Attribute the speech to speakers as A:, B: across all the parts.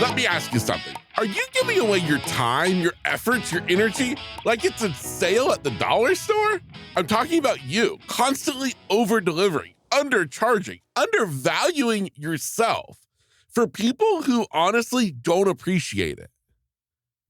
A: Let me ask you something. Are you giving away your time, your efforts, your energy like it's a sale at the dollar store? I'm talking about you constantly over-delivering, undercharging, undervaluing yourself for people who honestly don't appreciate it.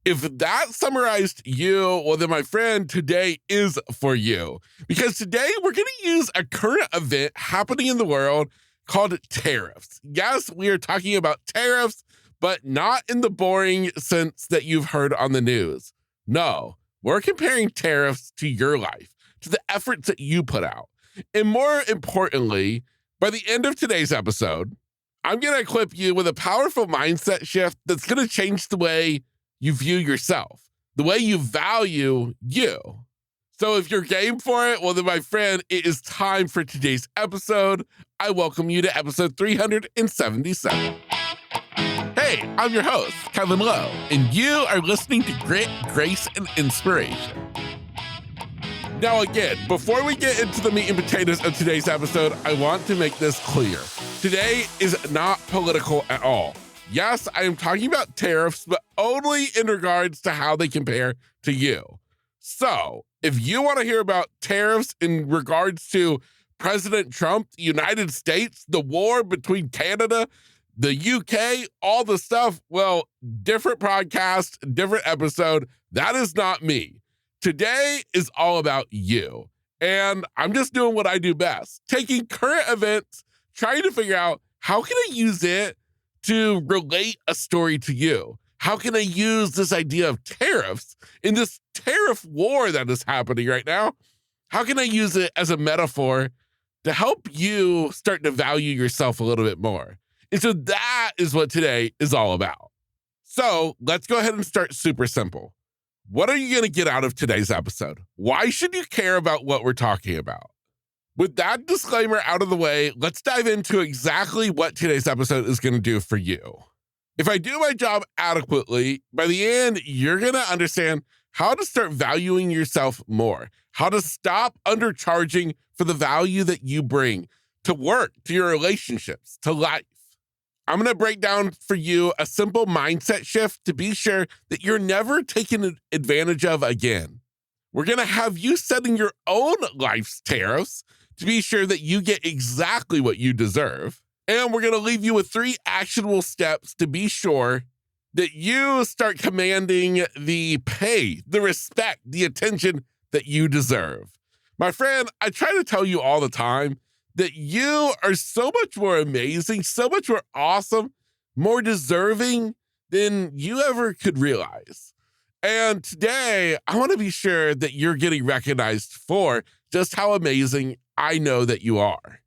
A: If that summarized you, well, then my friend, today is for you. Because today we're going to use a current event happening in the world called tariffs. Yes, we are talking about tariffs, but not in the boring sense that you've heard on the news. No, we're comparing tariffs to your life, to the efforts that you put out. And more importantly, by the end of today's episode, I'm going to equip you with a powerful mindset shift that's going to change the way you view yourself, the way you value you. So if you're game for it, well then my friend, it is time for today's episode. I welcome you to episode 377. Hey, I'm your host, Kevin Lowe, and you are listening to Grit, Grace, and Inspiration. Now again, before we get into the meat and potatoes of today's episode, I want to make this clear. Today is not political at all. Yes, I am talking about tariffs, but only in regards to how they compare to you. So, if you want to hear about tariffs in regards to President Trump, the United States, the war between Canada, the UK, all the stuff, well, different podcast, different episode. That is not me. Today is all about you. And I'm just doing what I do best, taking current events, trying to figure out how can I use it to relate a story to you? How can I use this idea of tariffs in this tariff war that is happening right now? How can I use it as a metaphor to help you start to value yourself a little bit more? And so that is what today is all about. So let's go ahead and start super simple. What are you going to get out of today's episode? Why should you care about what we're talking about? With that disclaimer out of the way, let's dive into exactly what today's episode is going to do for you. If I do my job adequately, by the end, you're going to understand how to start valuing yourself more, how to stop undercharging for the value that you bring to work, to your relationships, to life. I'm going to break down for you a simple mindset shift to be sure that you're never taken advantage of again. We're going to have you setting your own life's tariffs to be sure that you get exactly what you deserve. And we're going to leave you with 3 actionable steps to be sure that you start commanding the pay, the respect, the attention that you deserve. My friend, I try to tell you all the time that you are so much more amazing, so much more awesome, more deserving than you ever could realize. And today, I want to be sure that you're getting recognized for just how amazing I know that you are.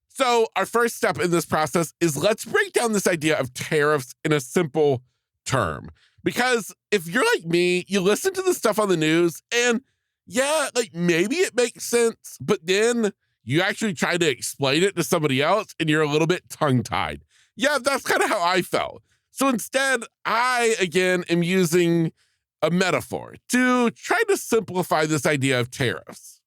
A: So our first step in this process is let's break down this idea of tariffs in a simple term. Because if you're like me, you listen to the stuff on the news and yeah, like maybe it makes sense, but then you actually try to explain it to somebody else and you're a little bit tongue-tied. Yeah, that's kind of how I felt. So instead, I, again, am using a metaphor to try to simplify this idea of tariffs.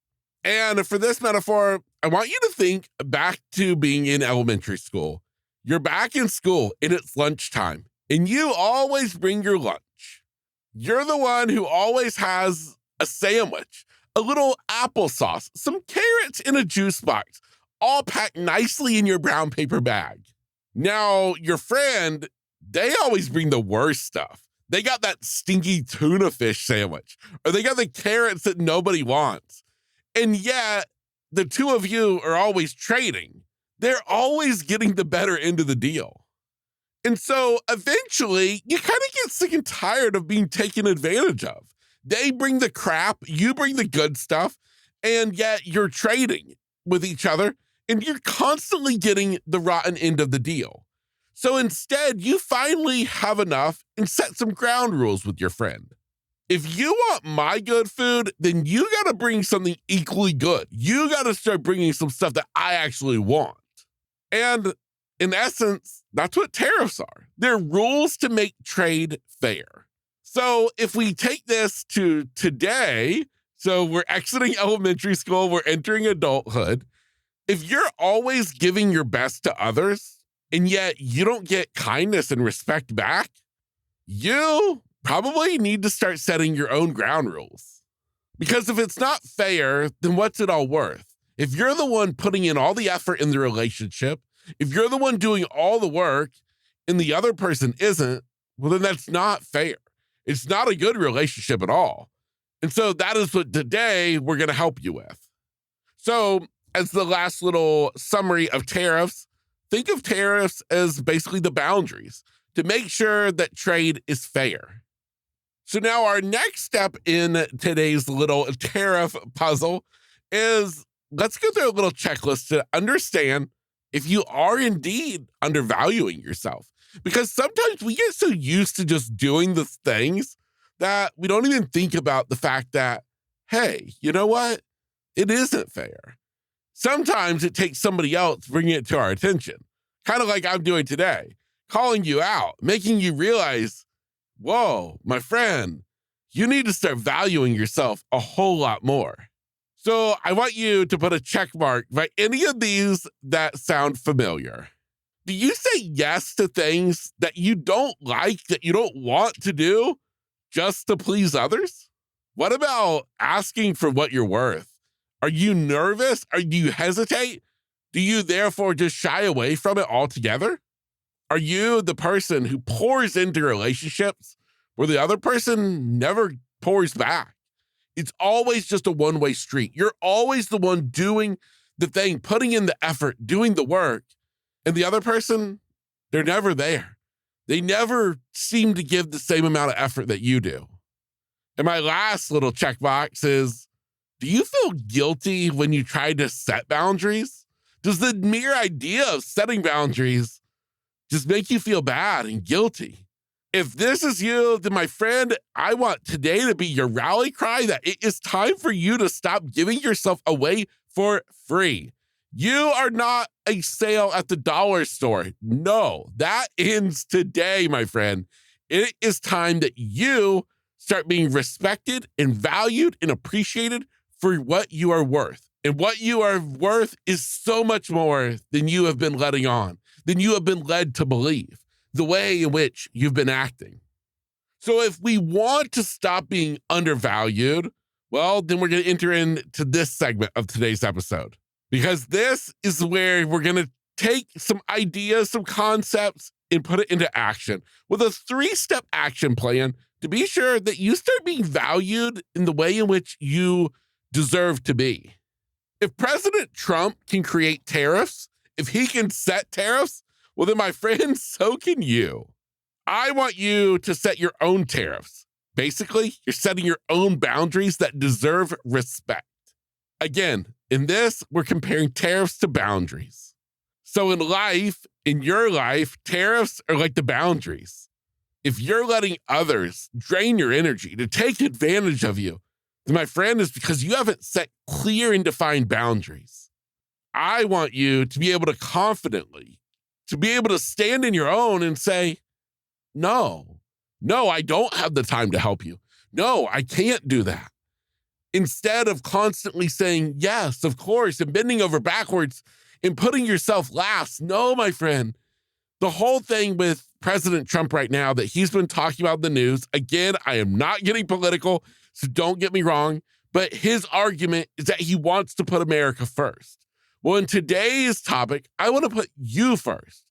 A: And for this metaphor, I want you to think back to being in elementary school. You're back in school and it's lunchtime, and you always bring your lunch. You're the one who always has a sandwich, a little applesauce, some carrots in a juice box, all packed nicely in your brown paper bag. Now, your friend, they always bring the worst stuff. They got that stinky tuna fish sandwich, or they got the carrots that nobody wants. And yet, the two of you are always trading. They're always getting the better end of the deal. And so eventually, you kind of get sick and tired of being taken advantage of. They bring the crap, you bring the good stuff, and yet you're trading with each other, and you're constantly getting the rotten end of the deal. So instead, you finally have enough and set some ground rules with your friend. If you want my good food, then you got to bring something equally good. You got to start bringing some stuff that I actually want. And in essence, that's what tariffs are. They're rules to make trade fair. So if we take this to today, so we're exiting elementary school, we're entering adulthood. If you're always giving your best to others, and yet you don't get kindness and respect back, You probably need to start setting your own ground rules. Because if it's not fair, then what's it all worth? If you're the one putting in all the effort in the relationship, if you're the one doing all the work and the other person isn't, well, then that's not fair. It's not a good relationship at all. And so that is what today we're going to help you with. So as the last little summary of tariffs, think of tariffs as basically the boundaries to make sure that trade is fair. So now our next step in today's little tariff puzzle is let's go through a little checklist to understand if you are indeed undervaluing yourself. Because sometimes we get so used to just doing the things that we don't even think about the fact that, hey, you know what? It isn't fair. Sometimes it takes somebody else bringing it to our attention, kind of like I'm doing today, calling you out, making you realize, whoa, my friend, you need to start valuing yourself a whole lot more. So I want you to put a check mark by any of these that sound familiar. Do you say yes to things that you don't like, that you don't want to do just to please others? What about asking for what you're worth? Are you nervous? Do you hesitate? Do you therefore just shy away from it altogether? Are you the person who pours into relationships where the other person never pours back? It's always just a one-way street. You're always the one doing the thing, putting in the effort, doing the work. And the other person, they're never there. They never seem to give the same amount of effort that you do. And my last little checkbox is, do you feel guilty when you try to set boundaries? Does the mere idea of setting boundaries just make you feel bad and guilty? If this is you, then my friend, I want today to be your rally cry that it is time for you to stop giving yourself away for free. You are not a sale at the dollar store. No, that ends today, my friend. It is time that you start being respected and valued and appreciated for what you are worth. And what you are worth is so much more than you have been letting on, than you have been led to believe, the way in which you've been acting. So if we want to stop being undervalued, well, then we're going to enter into this segment of today's episode. Because this is where we're going to take some ideas, some concepts, and put it into action with a 3-step action plan to be sure that you start being valued in the way in which you deserve to be. If President Trump can create tariffs, if he can set tariffs, well, then, my friend, so can you. I want you to set your own tariffs. Basically, you're setting your own boundaries that deserve respect. Again, in this, we're comparing tariffs to boundaries. So in life, in your life, tariffs are like the boundaries. If you're letting others drain your energy to take advantage of you, then my friend, is because you haven't set clear and defined boundaries. I want you to be able to confidently, to be able to stand in your own and say, no, I don't have the time to help you. No, I can't do that. Instead of constantly saying, yes, of course, and bending over backwards and putting yourself last. No, my friend, the whole thing with President Trump right now that he's been talking about in the news, again, I am not getting political, so don't get me wrong, but his argument is that he wants to put America first. Well, in today's topic, I want to put you first.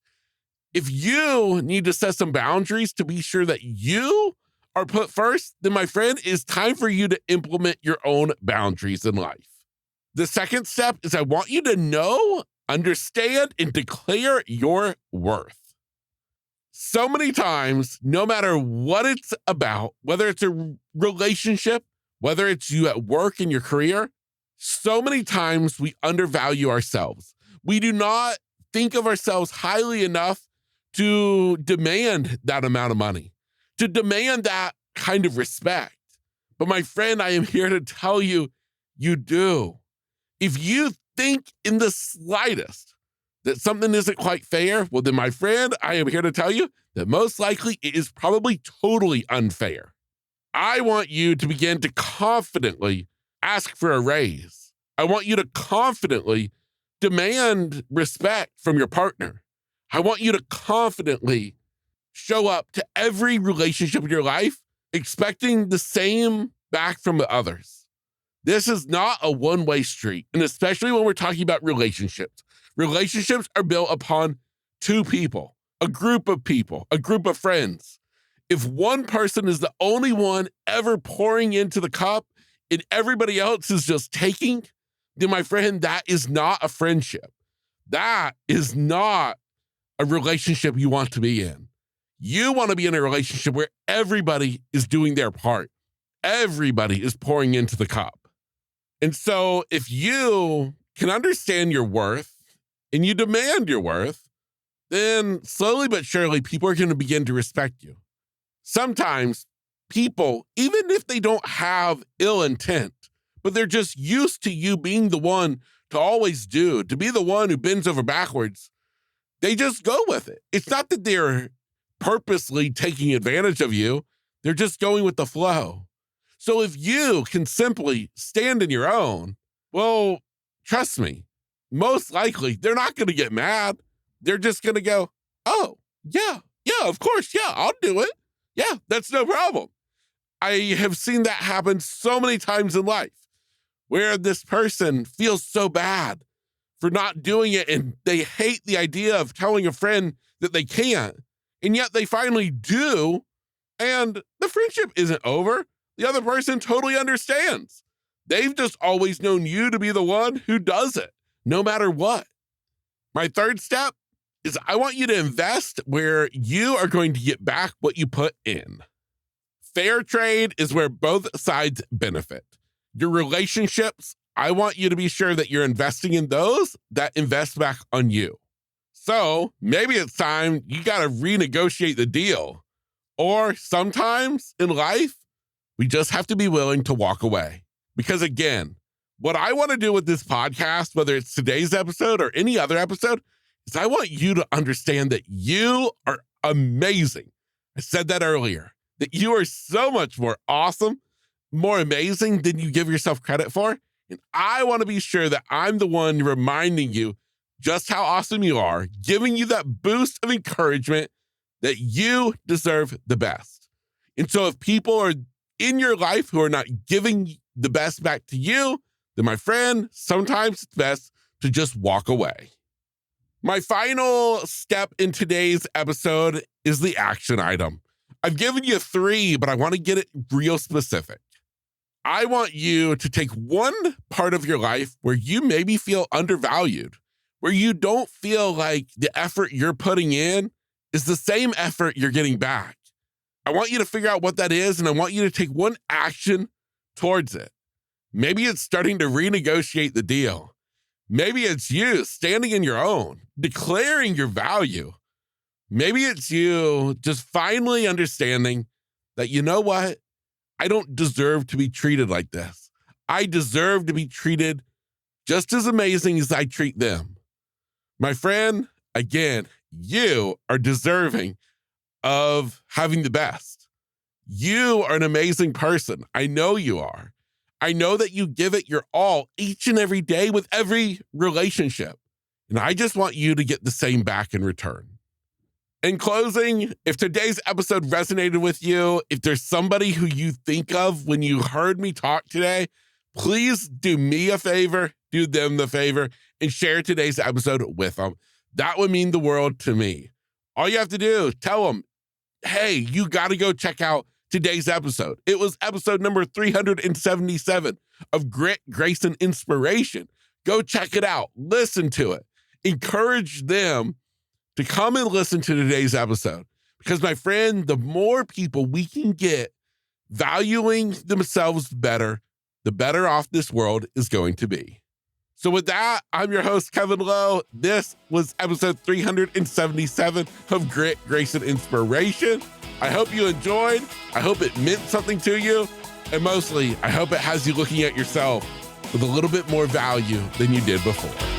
A: If you need to set some boundaries to be sure that you are put first, then my friend, it's time for you to implement your own boundaries in life. The second step is I want you to know, understand, and declare your worth. So many times, no matter what it's about, whether it's a relationship, whether it's you at work in your career, so many times we undervalue ourselves. We do not think of ourselves highly enough to demand that amount of money, to demand that kind of respect. But my friend, I am here to tell you, you do. If you think in the slightest that something isn't quite fair, well then, my friend, I am here to tell you that most likely it is probably totally unfair. I want you to begin to confidently ask for a raise. I want you to confidently demand respect from your partner. I want you to confidently show up to every relationship in your life expecting the same back from the others. This is not a one-way street, and especially when we're talking about relationships. Relationships are built upon two people, a group of friends. If one person is the only one ever pouring into the cup and everybody else is just taking, then my friend, that is not a friendship. That is not a relationship you want to be in. You want to be in a relationship where everybody is doing their part. Everybody is pouring into the cup. And so if you can understand your worth and you demand your worth, then slowly but surely people are going to begin to respect you. Sometimes people, even if they don't have ill intent, but they're just used to you being the one to always do, to be the one who bends over backwards, they just go with it. It's not that they're purposely taking advantage of you. They're just going with the flow. So if you can simply stand in your own, well, trust me, most likely they're not going to get mad. They're just going to go, oh, yeah, of course. Yeah, I'll do it. Yeah, that's no problem. I have seen that happen so many times in life where this person feels so bad for not doing it and they hate the idea of telling a friend that they can't, and yet they finally do, and the friendship isn't over. The other person totally understands. They've just always known you to be the one who does it, no matter what. My third step is I want you to invest where you are going to get back what you put in. Fair trade is where both sides benefit. Your relationships, I want you to be sure that you're investing in those that invest back on you. So maybe it's time you got to renegotiate the deal. Or sometimes in life, we just have to be willing to walk away. Because again, what I want to do with this podcast, whether it's today's episode or any other episode, is I want you to understand that you are amazing. I said that earlier, that you are so much more awesome, more amazing than you give yourself credit for. And I want to be sure that I'm the one reminding you just how awesome you are, giving you that boost of encouragement that you deserve the best. And so if people are in your life who are not giving the best back to you, then my friend, sometimes it's best to just walk away. My final step in today's episode is the action item. I've given you 3, but I want to get it real specific. I want you to take one part of your life where you maybe feel undervalued, where you don't feel like the effort you're putting in is the same effort you're getting back. I want you to figure out what that is, and I want you to take one action towards it. Maybe it's starting to renegotiate the deal. Maybe it's you standing in your own, declaring your value. Maybe it's you just finally understanding that, you know what? I don't deserve to be treated like this. I deserve to be treated just as amazing as I treat them. My friend, again, you are deserving of having the best. You are an amazing person. I know you are. I know that you give it your all each and every day with every relationship. And I just want you to get the same back in return. In closing, if today's episode resonated with you, if there's somebody who you think of when you heard me talk today, please do me a favor, do them the favor, and share today's episode with them. That would mean the world to me. All you have to do, tell them, hey, you got to go check out today's episode. It was episode number 377 of Grit, Grace, and Inspiration. Go check it out. Listen to it. Encourage them to come and listen to today's episode. Because, my friend, the more people we can get valuing themselves better, the better off this world is going to be. So with that, I'm your host, Kevin Lowe. This was episode 377 of Grit, Grace, and Inspiration. I hope you enjoyed. I hope it meant something to you. And mostly, I hope it has you looking at yourself with a little bit more value than you did before.